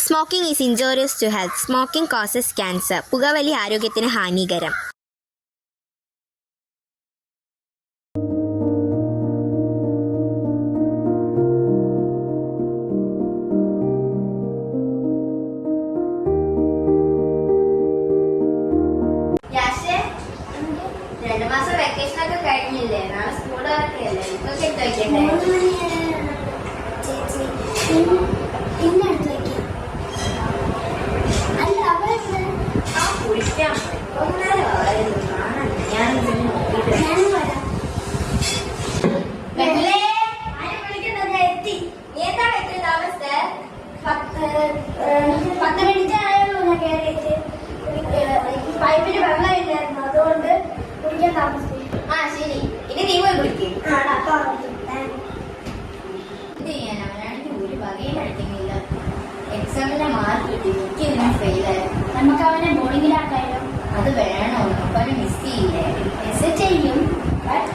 Smoking is injurious to health. Smoking causes cancer. പുകവലി ആരോഗ്യത്തിന് ഹാനികരം. രണ്ടു മാസം വെക്കേഷൻ ഒക്കെ കഴിഞ്ഞില്ലേ? നാളെ സ്കൂൾ തുറക്കല്ലേ? ഇപ്പൊക്കെ എടുത്ത് വെക്കണ്ടേ? കുളിക്കാൻ പത്ത് മിനിറ്റ് ആയുള്ളൂ കയറിയിട്ട്. പൈപ്പിന് വെള്ളമില്ലായിരുന്നു, അതുകൊണ്ട് കുടിക്കാൻ താമസിച്ചു. ആ ശരി, ഇനി നീ പോയി കുളിക്കും. എന്ത് ചെയ്യാൻ? അവനാണെങ്കിൽ ഒരു വകയും പഠിക്കുന്നില്ല. എക്സാമിന്റെ മാർക്ക് കിട്ടി, എനിക്ക് ഇതിന് ഫെയിലായിരുന്നു. നമുക്ക് അവനെ ബോർഡിങ്ങിലാക്കായാലോ? അത് വേണോ? അപ്പൊ അവനെ മിസ് ചെയ്യില്ലേ? മിസ് ചെയ്യും, ബട്ട്